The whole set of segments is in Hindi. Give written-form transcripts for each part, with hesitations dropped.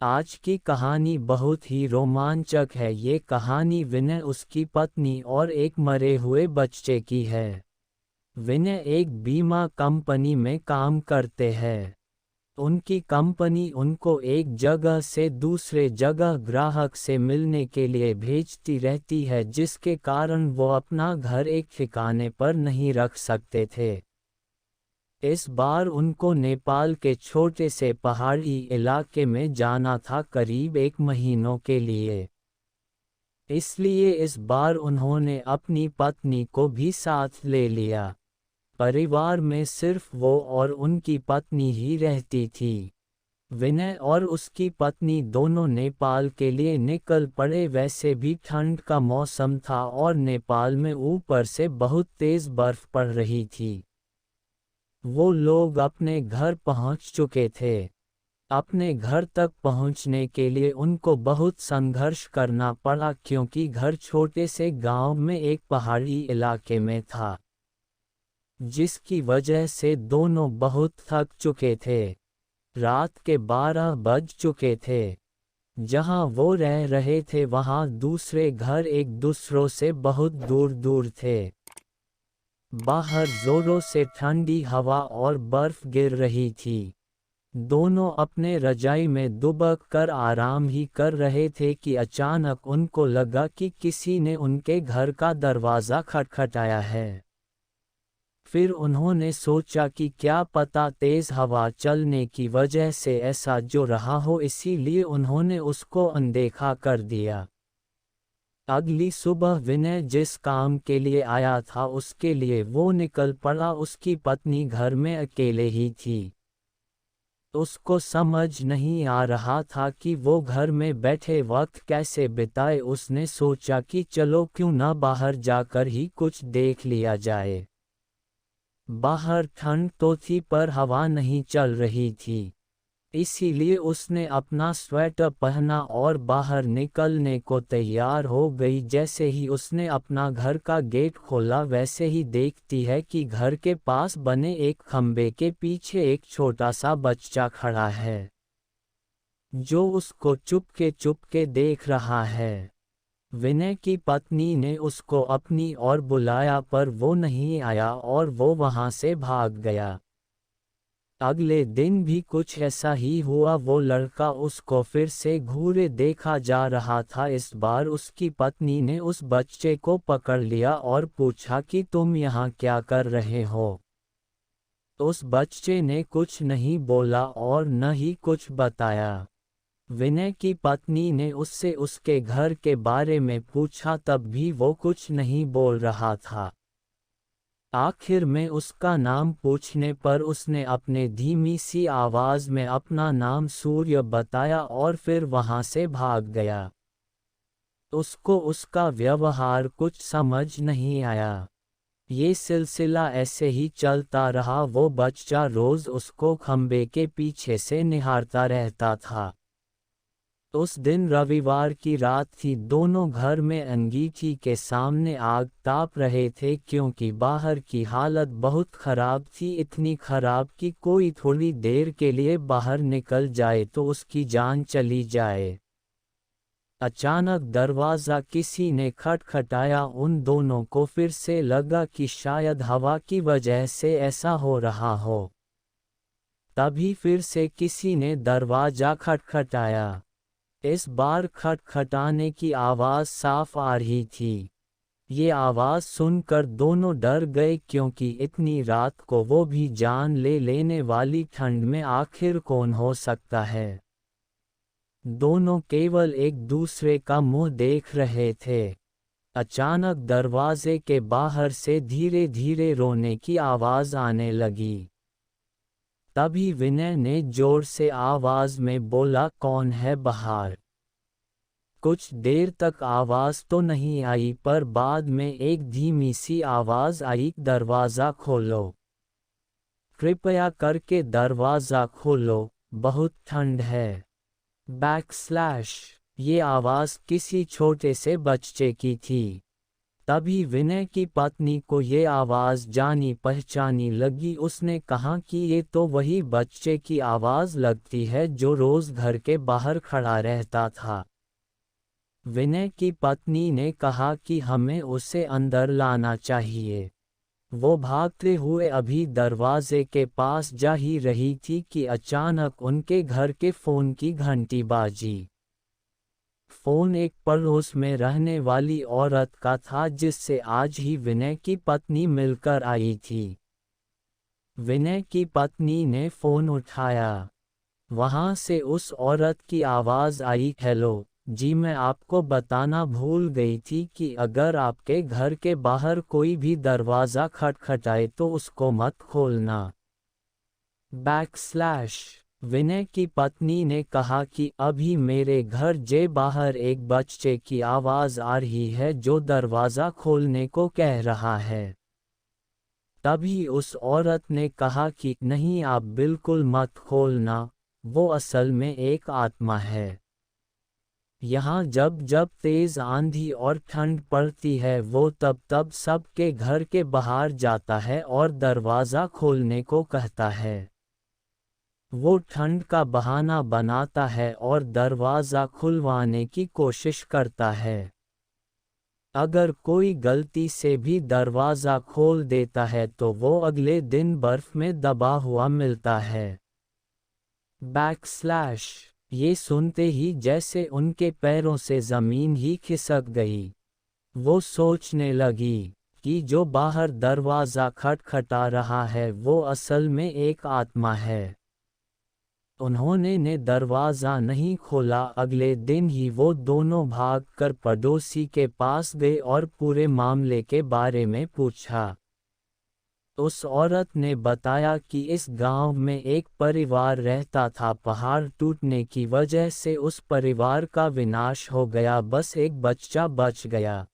आज की कहानी बहुत ही रोमांचक है। ये कहानी विनय, उसकी पत्नी और एक मरे हुए बच्चे की है। विनय एक बीमा कंपनी में काम करते हैं। उनकी कंपनी उनको एक जगह से दूसरे जगह ग्राहक से मिलने के लिए भेजती रहती है, जिसके कारण वो अपना घर एक ठिकाने पर नहीं रख सकते थे। इस बार उनको नेपाल के छोटे से पहाड़ी इलाके में जाना था, करीब 1 महीनों के लिए। इसलिए इस बार उन्होंने अपनी पत्नी को भी साथ ले लिया। परिवार में सिर्फ वो और उनकी पत्नी ही रहती थी। विनय और उसकी पत्नी दोनों नेपाल के लिए निकल पड़े। वैसे भी ठंड का मौसम था और नेपाल में ऊपर से बहुत तेज बर्फ पड़ रही थी। वो लोग अपने घर पहुंच चुके थे। अपने घर तक पहुंचने के लिए उनको बहुत संघर्ष करना पड़ा, क्योंकि घर छोटे से गांव में एक पहाड़ी इलाके में था, जिसकी वजह से दोनों बहुत थक चुके थे। रात के 12 बज चुके थे। जहां वो रह रहे थे वहां दूसरे घर एक दूसरों से बहुत दूर दूर थे। बाहर जोरों से ठंडी हवा और बर्फ गिर रही थी। दोनों अपने रजाई में दुबक कर आराम ही कर रहे थे कि अचानक उनको लगा कि किसी ने उनके घर का दरवाज़ा खटखटाया है। फिर उन्होंने सोचा कि क्या पता तेज़ हवा चलने की वजह से ऐसा जो रहा हो, इसीलिए उन्होंने उसको अनदेखा कर दिया। अगली सुबह विनय जिस काम के लिए आया था उसके लिए वो निकल पड़ा। उसकी पत्नी घर में अकेले ही थी। उसको समझ नहीं आ रहा था कि वो घर में बैठे वक्त कैसे बिताए। उसने सोचा कि चलो क्यों ना बाहर जाकर ही कुछ देख लिया जाए। बाहर ठंड तो थी पर हवा नहीं चल रही थी। इसीलिए उसने अपना स्वेटर पहना और बाहर निकलने को तैयार हो गई। जैसे ही उसने अपना घर का गेट खोला, वैसे ही देखती है कि घर के पास बने एक खंबे के पीछे एक छोटा सा बच्चा खड़ा है, जो उसको चुपके चुपके देख रहा है। विनय की पत्नी ने उसको अपनी ओर बुलाया पर वो नहीं आया और वो वहां से भाग गया। अगले दिन भी कुछ ऐसा ही हुआ। वो लड़का उसको फिर से घूरे देखा जा रहा था। इस बार उसकी पत्नी ने उस बच्चे को पकड़ लिया और पूछा कि तुम यहाँ क्या कर रहे हो। उस बच्चे ने कुछ नहीं बोला और न ही कुछ बताया। विनय की पत्नी ने उससे उसके घर के बारे में पूछा, तब भी वो कुछ नहीं बोल रहा था। आखिर में उसका नाम पूछने पर उसने अपने धीमी सी आवाज में अपना नाम सूर्य बताया और फिर वहां से भाग गया। उसको उसका व्यवहार कुछ समझ नहीं आया। ये सिलसिला ऐसे ही चलता रहा। वो बच्चा रोज उसको खंबे के पीछे से निहारता रहता था। उस दिन रविवार की रात थी। दोनों घर में अंगीठी के सामने आग ताप रहे थे, क्योंकि बाहर की हालत बहुत खराब थी। इतनी खराब कि कोई थोड़ी देर के लिए बाहर निकल जाए तो उसकी जान चली जाए। अचानक दरवाज़ा किसी ने खटखटाया। उन दोनों को फिर से लगा कि शायद हवा की वजह से ऐसा हो रहा हो। तभी फिर से किसी ने दरवाज़ा खटखटाया। इस बार खटखटाने की आवाज़ साफ आ रही थी। ये आवाज़ सुनकर दोनों डर गए, क्योंकि इतनी रात को वो भी जान ले लेने वाली ठंड में आखिर कौन हो सकता है। दोनों केवल एक दूसरे का मुंह देख रहे थे। अचानक दरवाजे के बाहर से धीरे धीरे रोने की आवाज़ आने लगी। तभी विनय ने जोर से आवाज में बोला, कौन है बाहर? कुछ देर तक आवाज तो नहीं आई, पर बाद में एक धीमी सी आवाज आई, दरवाज़ा खोलो। कृपया करके दरवाज़ा खोलो, बहुत ठंड है। बैकस्लैश। ये आवाज़ किसी छोटे से बच्चे की थी। तभी विनय की पत्नी को ये आवाज़ जानी पहचानी लगी। उसने कहा कि ये तो वही बच्चे की आवाज़ लगती है जो रोज़ घर के बाहर खड़ा रहता था। विनय की पत्नी ने कहा कि हमें उसे अंदर लाना चाहिए। वो भागते हुए अभी दरवाजे के पास जा ही रही थी कि अचानक उनके घर के फ़ोन की घंटी बाजी। फ़ोन एक पड़ोस में रहने वाली औरत का था जिससे आज ही विनय की पत्नी मिलकर आई थी। विनय की पत्नी ने फ़ोन उठाया। वहाँ से उस औरत की आवाज़ आई, हेलो जी, मैं आपको बताना भूल गई थी कि अगर आपके घर के बाहर कोई भी दरवाज़ा खटखटाए तो उसको मत खोलना। विनय की पत्नी ने कहा कि अभी मेरे घर जे बाहर एक बच्चे की आवाज़ आ रही है जो दरवाज़ा खोलने को कह रहा है। तभी उस औरत ने कहा कि नहीं, आप बिल्कुल मत खोलना, वो असल में एक आत्मा है। यहाँ जब जब तेज़ आंधी और ठंड पड़ती है वो तब तब सबके घर के बाहर जाता है और दरवाज़ा खोलने को कहता है। वो ठंड का बहाना बनाता है और दरवाज़ा खुलवाने की कोशिश करता है। अगर कोई गलती से भी दरवाज़ा खोल देता है तो वो अगले दिन बर्फ़ में दबा हुआ मिलता है। ये सुनते ही जैसे उनके पैरों से ज़मीन ही खिसक गई। वो सोचने लगी कि जो बाहर दरवाज़ा खटखटा रहा है वो असल में एक आत्मा है। उन्होंने ने दरवाज़ा नहीं खोला। अगले दिन ही वो दोनों भागकर पड़ोसी के पास गए और पूरे मामले के बारे में पूछा। उस औरत ने बताया कि इस गांव में एक परिवार रहता था। पहाड़ टूटने की वजह से उस परिवार का विनाश हो गया, बस एक बच्चा बच गया।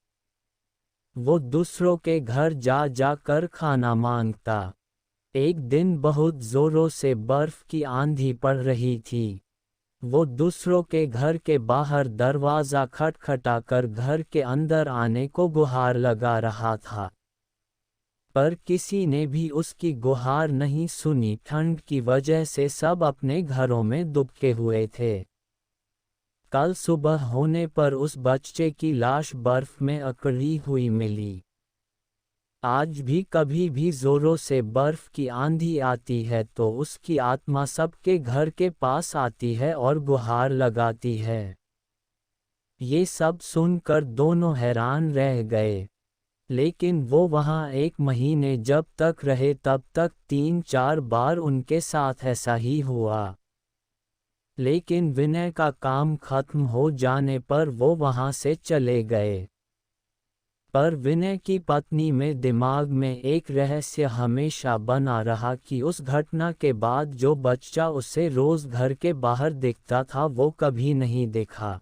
वो दूसरों के घर जा जाकर खाना मांगता। एक दिन बहुत ज़ोरों से बर्फ़ की आंधी पड़ रही थी। वो दूसरों के घर के बाहर दरवाज़ा खटखटाकर घर के अंदर आने को गुहार लगा रहा था, पर किसी ने भी उसकी गुहार नहीं सुनी। ठंड की वजह से सब अपने घरों में दुबके हुए थे। कल सुबह होने पर उस बच्चे की लाश बर्फ में अकड़ी हुई मिली। आज भी कभी भी जोरों से बर्फ की आंधी आती है तो उसकी आत्मा सबके घर के पास आती है और गुहार लगाती है। ये सब सुनकर दोनों हैरान रह गए। लेकिन वो वहाँ एक महीने जब तक रहे तब तक 3-4 बार उनके साथ ऐसा ही हुआ। लेकिन विनय का काम खत्म हो जाने पर वो वहाँ से चले गए। पर विनय की पत्नी में दिमाग में एक रहस्य हमेशा बना रहा कि उस घटना के बाद जो बच्चा उसे रोज़ घर के बाहर दिखता था वो कभी नहीं दिखा।